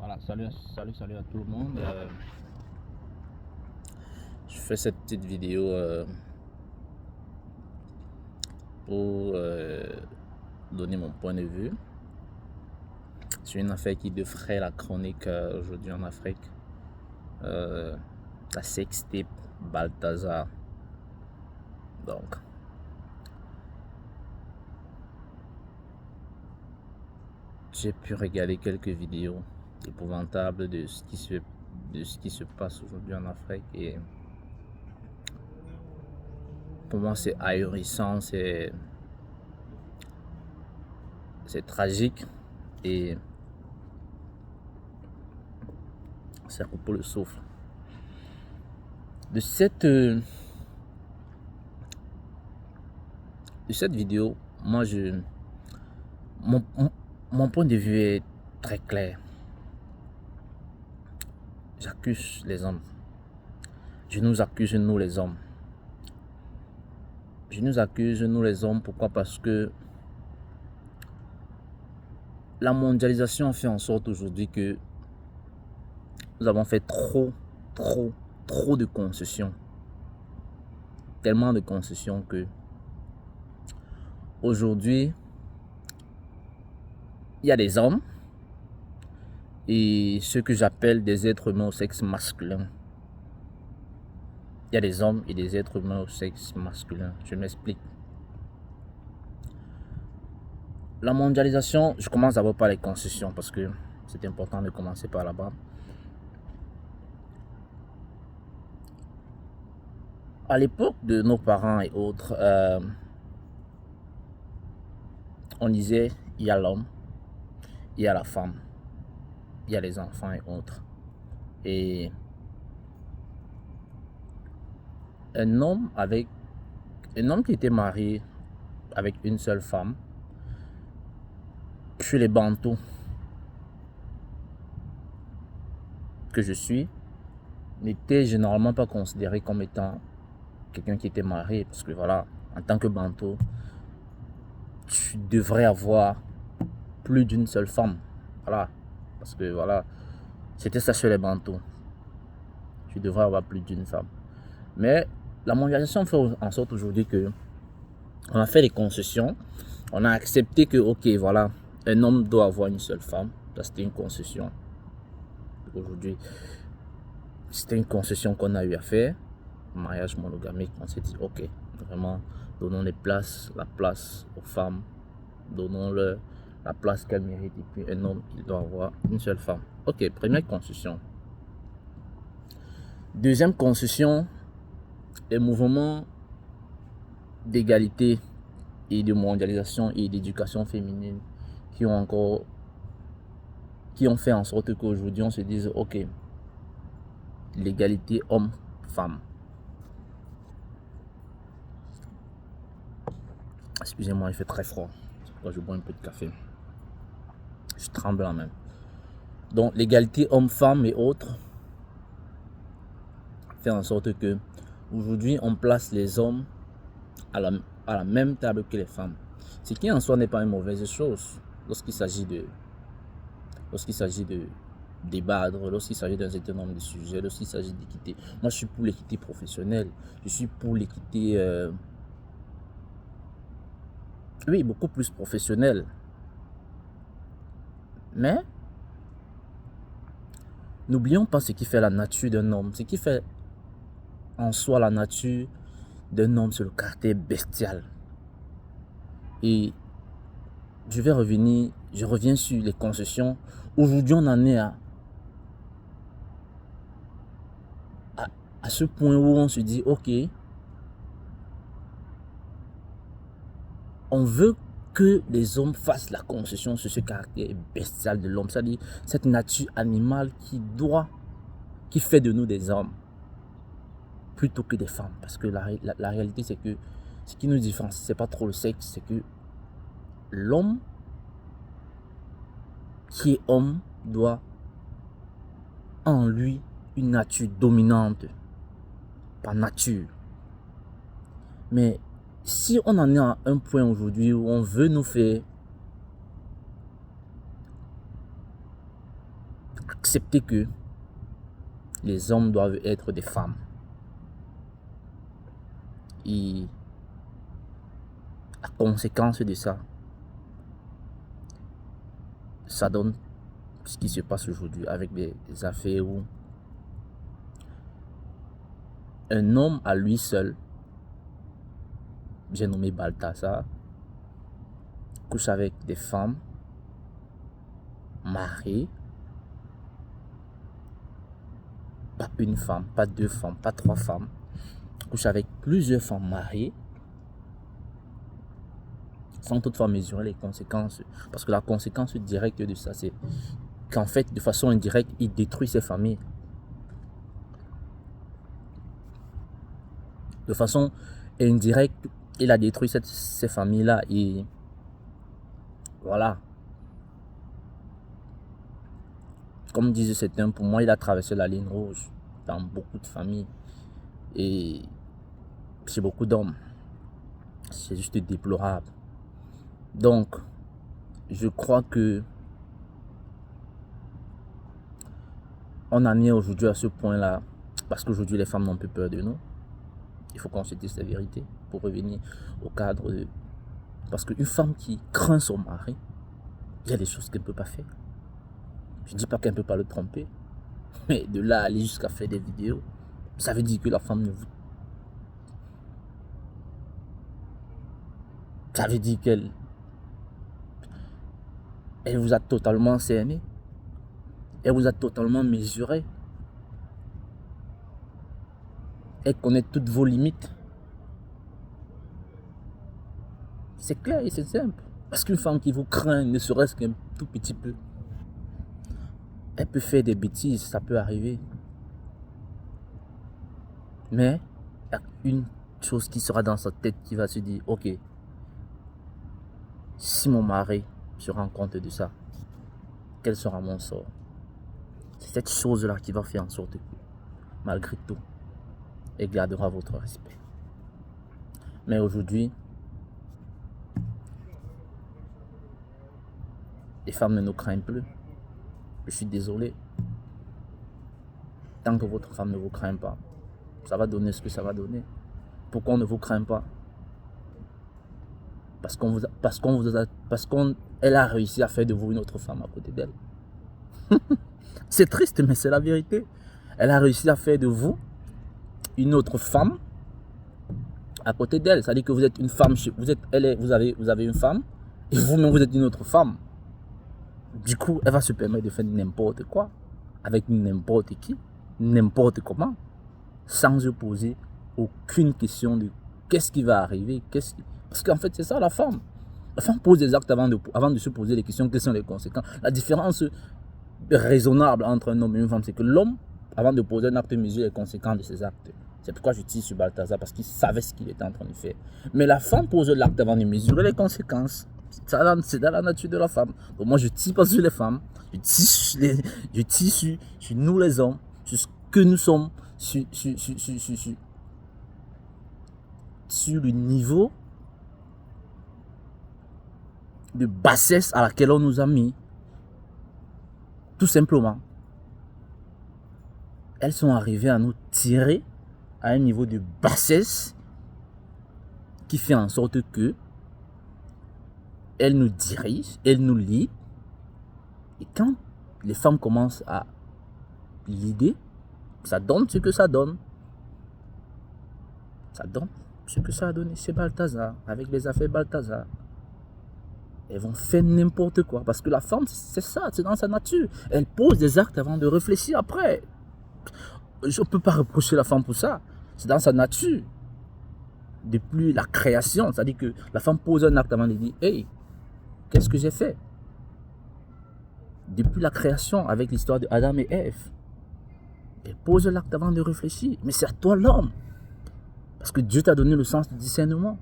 Voilà, salut à tout le monde. Je fais cette petite vidéo pour donner mon point de vue sur une affaire qui devrait la chronique aujourd'hui en Afrique. La sextape Balthazar. Donc, j'ai pu regarder quelques vidéos épouvantables de ce qui se passe aujourd'hui en Afrique et pour moi c'est ahurissant, c'est tragique et ça coupe le souffle. De cette vidéo, moi mon point de vue est très clair. J'accuse les hommes. Je nous accuse nous les hommes. Je nous accuse nous les hommes. Pourquoi? Parce que la mondialisation fait en sorte aujourd'hui que nous avons fait trop de concessions. Tellement de concessions que aujourd'hui, il y a des hommes et ce que j'appelle des êtres humains au sexe masculin. Il y a des hommes et des êtres humains au sexe masculin. Je m'explique. La mondialisation, je commence d'abord par les concessions parce que c'est important de commencer par là-bas. À l'époque de nos parents et autres, on disait il y a l'homme, il y a la femme, il y a les enfants et autres. Et un homme qui était marié avec une seule femme, chez les Bantous que je suis, n'était généralement pas considéré comme étant quelqu'un qui était marié, parce que voilà, en tant que Bantou, tu devrais avoir plus d'une seule femme. Voilà, parce que voilà, c'était ça chez les Bantous. Tu devrais avoir plus d'une femme. Mais la mondialisation fait en sorte aujourd'hui que on a fait des concessions. On a accepté que, ok, voilà, un homme doit avoir une seule femme. Ça, c'était une concession. Aujourd'hui, c'était une concession qu'on a eu à faire. Mariage monogamique, on s'est dit, ok, vraiment, donnons la place aux femmes. Donnons-leur la place qu'elles méritent. Et puis, un homme, il doit avoir une seule femme. Ok, première concession. Deuxième concession, les mouvements d'égalité et de mondialisation et d'éducation féminine qui ont fait en sorte qu'aujourd'hui on se dise ok, l'égalité homme-femme. Excusez-moi, il fait très froid, c'est pourquoi je bois un peu de café, je tremble en même. Donc l'égalité homme-femme et autres fait en sorte que aujourd'hui on place les hommes à la même table que les femmes, ce qui en soi n'est pas une mauvaise chose lorsqu'il s'agit de débattre, lorsqu'il s'agit d'un certain nombre de sujets, lorsqu'il s'agit d'équité. Moi, je suis pour l'équité professionnelle. Je suis pour l'équité, oui, beaucoup plus professionnelle. Mais, n'oublions pas ce qui fait la nature d'un homme. Ce qui fait en soi la nature d'un homme, c'est le caractère bestial. Et je reviens sur les concessions. Aujourd'hui, on en est à ce point où on se dit, ok, on veut que les hommes fassent la concession sur ce caractère bestial de l'homme, c'est-à-dire cette nature animale qui fait de nous des hommes plutôt que des femmes. Parce que la réalité, c'est que ce qui nous différencie, c'est pas trop le sexe, c'est que l'homme qui est homme doit en lui une nature dominante par nature. Mais si on en est à un point aujourd'hui où on veut nous faire accepter que les hommes doivent être des femmes. Et la conséquence de ça, ça donne ce qui se passe aujourd'hui avec des affaires où un homme à lui seul, j'ai nommé Balthazar, couche avec des femmes mariées, pas une femme, pas deux femmes, pas trois femmes, couche avec plusieurs femmes mariées, sans toutefois mesurer les conséquences. Parce que la conséquence directe de ça, c'est qu'en fait, de façon indirecte, il détruit ses familles. De façon indirecte, il a détruit ces familles-là. Et voilà. Comme disait certains, pour moi, il a traversé la ligne rouge dans beaucoup de familles. Et chez beaucoup d'hommes. C'est juste déplorable. Donc, je crois que on en est aujourd'hui à ce point-là parce qu'aujourd'hui, les femmes n'ont plus peur de nous. Il faut qu'on se dise la vérité pour revenir au cadre de... Parce qu'une femme qui craint son mari, il y a des choses qu'elle ne peut pas faire. Je ne dis pas qu'elle ne peut pas le tromper, mais de là à aller jusqu'à faire des vidéos, ça veut dire que la femme ne vous... Ça veut dire qu'elle vous a totalement cerné. Elle vous a totalement mesuré. Elle connaît toutes vos limites. C'est clair et c'est simple. Parce qu'une femme qui vous craint, ne serait-ce qu'un tout petit peu, elle peut faire des bêtises, ça peut arriver. Mais il y a une chose qui sera dans sa tête qui va se dire, ok, si mon mari se rend compte de ça, quel sera mon sort? C'est cette chose-là qui va faire en sorte que, malgré tout, elle gardera votre respect. Mais aujourd'hui, les femmes ne nous craignent plus. Je suis désolé. Tant que votre femme ne vous craint pas, ça va donner ce que ça va donner. Pourquoi on ne vous craint pas? Parce qu'elle a réussi à faire de vous une autre femme à côté d'elle. C'est triste, mais c'est la vérité. Elle a réussi à faire de vous une autre femme à côté d'elle. C'est-à-dire que vous êtes une femme, vous avez une femme, et vous-même vous êtes une autre femme. Du coup, elle va se permettre de faire n'importe quoi, avec n'importe qui, n'importe comment, sans se poser aucune question de qu'est-ce qui va arriver, parce qu'en fait c'est ça la femme. La femme pose des actes avant de se poser les questions, quelles sont les conséquences. La différence raisonnable entre un homme et une femme, c'est que l'homme, avant de poser un acte, mesure les conséquences de ses actes. C'est pourquoi je tire sur Balthazar, parce qu'il savait ce qu'il était en train de faire. Mais la femme pose l'acte avant de mesurer les conséquences. C'est dans la nature de la femme. Donc moi, je ne tire pas sur les femmes. Je tire sur nous les hommes, sur ce que nous sommes, sur le niveau de bassesse à laquelle on nous a mis. Tout simplement. Elles sont arrivées à nous tirer à un niveau de bassesse qui fait en sorte que elles nous dirigent, elles nous lient. Et quand les femmes commencent à l'idée, ça donne ce que ça donne. Ça donne ce que ça a donné chez Balthazar, avec les affaires Balthazar. Elles vont faire n'importe quoi. Parce que la femme, c'est ça, c'est dans sa nature. Elle pose des actes avant de réfléchir après. Je ne peux pas reprocher la femme pour ça. C'est dans sa nature. Depuis la création, c'est-à-dire que la femme pose un acte avant de dire « Hey, qu'est-ce que j'ai fait ?» Depuis la création, avec l'histoire de Adam et Ève, elle pose l'acte avant de réfléchir. Mais c'est à toi l'homme. Parce que Dieu t'a donné le sens du discernement.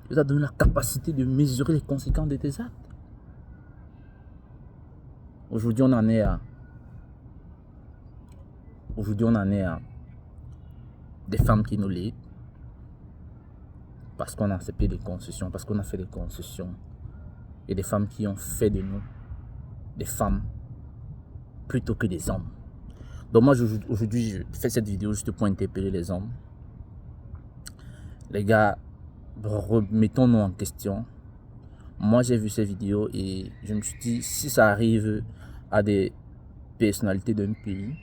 Dieu t'a donné la capacité de mesurer les conséquences de tes actes. Aujourd'hui, on en est à des femmes qui nous lient parce qu'on a accepté des concessions, parce qu'on a fait des concessions. Et des femmes qui ont fait de nous des femmes plutôt que des hommes. Donc moi, aujourd'hui, je fais cette vidéo juste pour interpeller les hommes. Les gars, remettons-nous en question. Moi, j'ai vu ces vidéos et je me suis dit, si ça arrive à des personnalités d'un pays,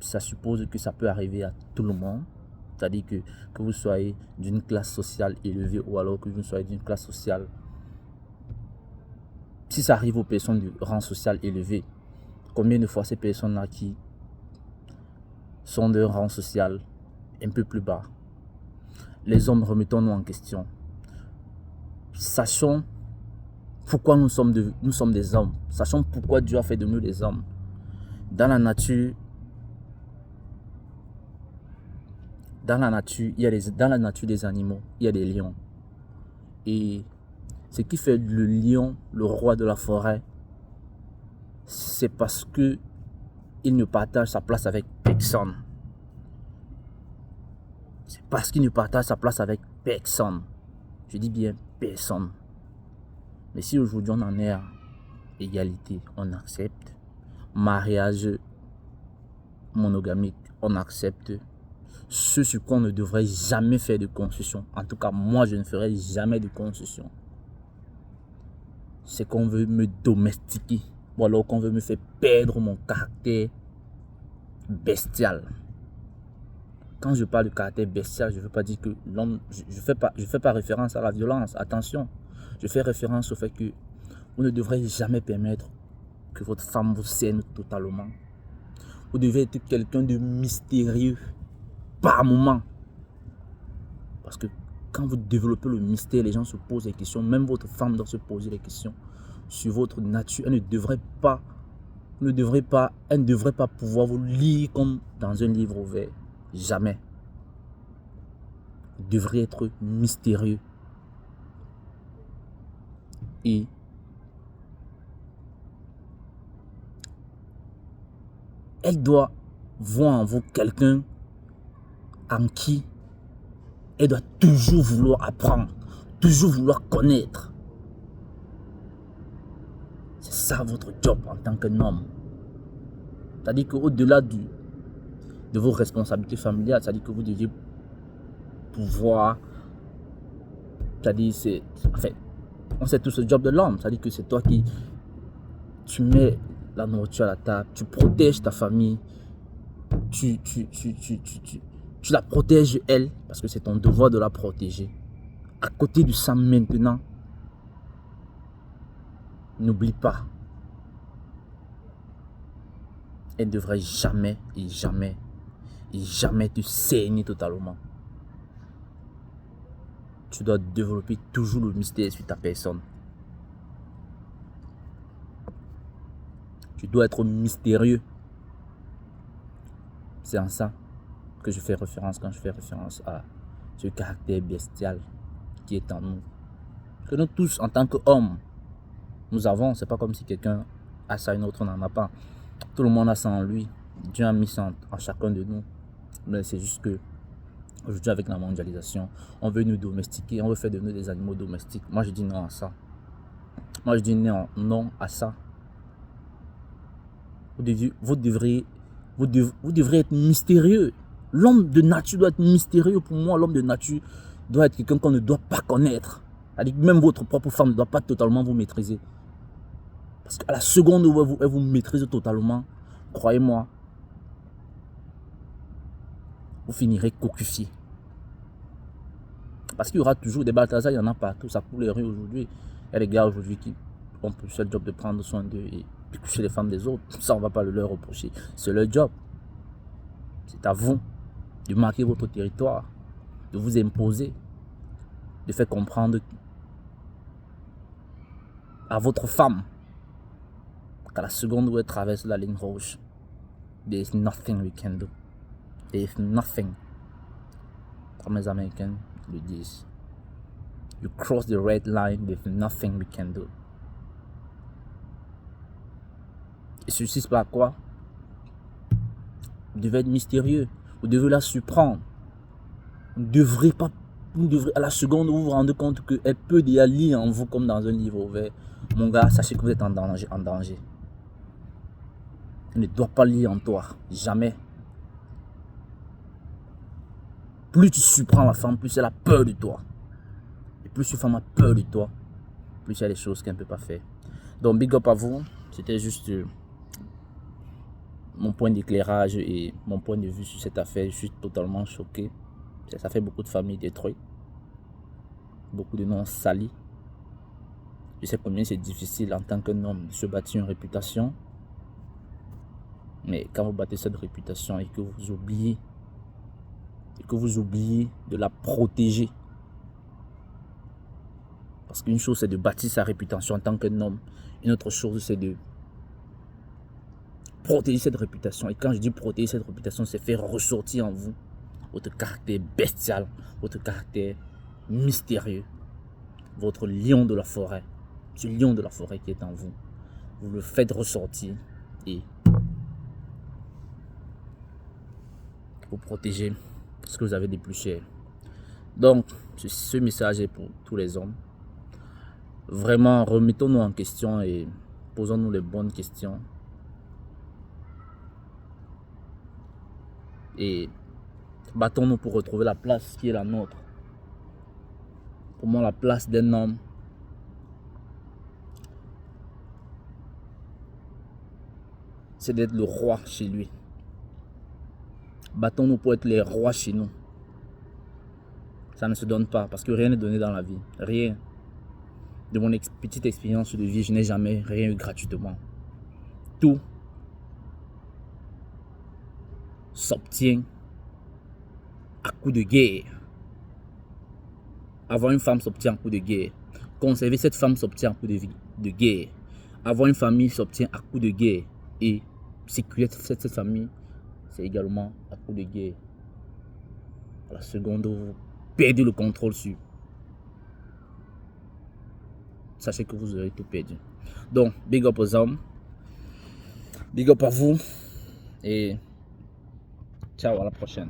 ça suppose que ça peut arriver à tout le monde. C'est-à-dire que vous soyez d'une classe sociale élevée ou alors que vous soyez d'une classe sociale. Si ça arrive aux personnes du rang social élevé, combien de fois ces personnes-là qui sont d'un rang social un peu plus bas? Les hommes, remettons-nous en question. Sachons pourquoi nous sommes des hommes. Sachons pourquoi Dieu a fait de nous des hommes. Dans la nature, dans la nature des animaux, il y a des lions. Et ce qui fait le lion le roi de la forêt, c'est parce que il ne partage sa place avec personne. C'est parce qu'il ne partage sa place avec personne. Je dis bien personne. Mais si aujourd'hui on en est à égalité, on accepte. Mariage monogamique, on accepte. Ce sur quoi on ne devrait jamais faire de concession. En tout cas, moi, je ne ferai jamais de concession. C'est qu'on veut me domestiquer. Ou alors qu'on veut me faire perdre mon caractère bestial. Quand je parle de caractère bestial, je ne veux pas dire que l'homme... Je ne fais pas référence à la violence. Attention. Je fais référence au fait que vous ne devrez jamais permettre que votre femme vous cerne totalement. Vous devez être quelqu'un de mystérieux par moment. Parce que quand vous développez le mystère, les gens se posent des questions. Même votre femme doit se poser des questions sur votre nature. Elle ne devrait pas pouvoir vous lire comme dans un livre ouvert. Jamais. Vous devrez être mystérieux. Et elle doit voir en vous quelqu'un en qui elle doit toujours vouloir apprendre, toujours vouloir connaître. C'est ça votre job en tant qu'un homme. C'est-à-dire qu'au-delà de vos responsabilités familiales, c'est-à-dire que vous deviez pouvoir, c'est-à-dire on sait tous le job de l'homme, c'est-à-dire que c'est toi qui tu mets la nourriture à la table, tu protèges ta famille, tu la protèges elle, parce que c'est ton devoir de la protéger. À côté de ça maintenant, n'oublie pas, elle ne devrait jamais et jamais et jamais te saigner totalement. Tu dois développer toujours le mystère sur ta personne. Tu dois être mystérieux. C'est en ça que je fais référence quand je fais référence à ce caractère bestial qui est en nous. Que nous tous, en tant qu'hommes, nous avons. C'est pas comme si quelqu'un a ça et un autre n'en a pas. Tout le monde a ça en lui. Dieu a mis ça en chacun de nous. Mais c'est juste que aujourd'hui, avec la mondialisation, on veut nous domestiquer, on veut faire de nous des animaux domestiques. Moi, je dis non à ça. Moi, je dis non à ça. Vous devrez être mystérieux. L'homme de nature doit être mystérieux. Pour moi, l'homme de nature doit être quelqu'un qu'on ne doit pas connaître. C'est-à-dire que même votre propre femme ne doit pas totalement vous maîtriser. Parce qu'à la seconde où elle vous maîtrise totalement, croyez-moi, vous finirez cocufié. Parce qu'il y aura toujours des Balthazar, il y en a partout, ça coule les rues aujourd'hui. Il y a des gars aujourd'hui qui ont pour seul job de prendre soin d'eux et de coucher les femmes des autres. Ça, on ne va pas le leur reprocher. C'est leur job. C'est à vous de marquer votre territoire, de vous imposer, de faire comprendre à votre femme qu'à la seconde où elle traverse la ligne rouge, there is nothing we can do. There is nothing. Comme les Américains le disent. You cross the red line, there is nothing we can do. Et ceci, c'est pas quoi? Vous devez être mystérieux. Vous devez la surprendre. Vous ne devrez pas, à la seconde où vous vous rendez compte qu'elle peut déjà lire en vous comme dans un livre ouvert. Mon gars, sachez que vous êtes en danger, en danger. ne doit pas lier en toi. Jamais. Plus tu surprends la femme, plus elle a peur de toi. Et plus une femme a peur de toi, plus il y a des choses qu'elle ne peut pas faire. Donc, big up à vous. C'était juste mon point d'éclairage et mon point de vue sur cette affaire. Je suis totalement choqué. Ça fait beaucoup de familles détruites. Beaucoup de noms salis. Je sais combien c'est difficile en tant qu'un homme de se bâtir une réputation. Mais quand vous battez cette réputation et que vous oubliez de la protéger. Parce qu'une chose, c'est de bâtir sa réputation en tant qu'un homme. Une autre chose, c'est de protéger cette réputation. Et quand je dis protéger cette réputation, c'est faire ressortir en vous votre caractère bestial, votre caractère mystérieux, votre lion de la forêt. Ce lion de la forêt qui est en vous. Vous le faites ressortir et vous protégez ce que vous avez de plus cher. Donc, ce message est pour tous les hommes. Vraiment, remettons-nous en question et posons-nous les bonnes questions. Et battons-nous pour retrouver la place qui est la nôtre. Pour moi, la place d'un homme, c'est d'être le roi chez lui. Battons-nous pour être les rois chez nous. Ça ne se donne pas parce que rien n'est donné dans la vie. Rien. De mon petite expérience de vie, je n'ai jamais rien eu gratuitement. Tout s'obtient à coup de guerre. Avoir une femme s'obtient à coup de guerre. Conserver cette femme s'obtient à coup de guerre. Avoir une famille s'obtient à coup de guerre. Et sécuriser cette famille, c'est également à coup de guerre. À la seconde où vous perdez le contrôle sur, sachez que vous aurez tout perdu. Donc, big up aux hommes. Big up à vous. Et ciao, à la prochaine.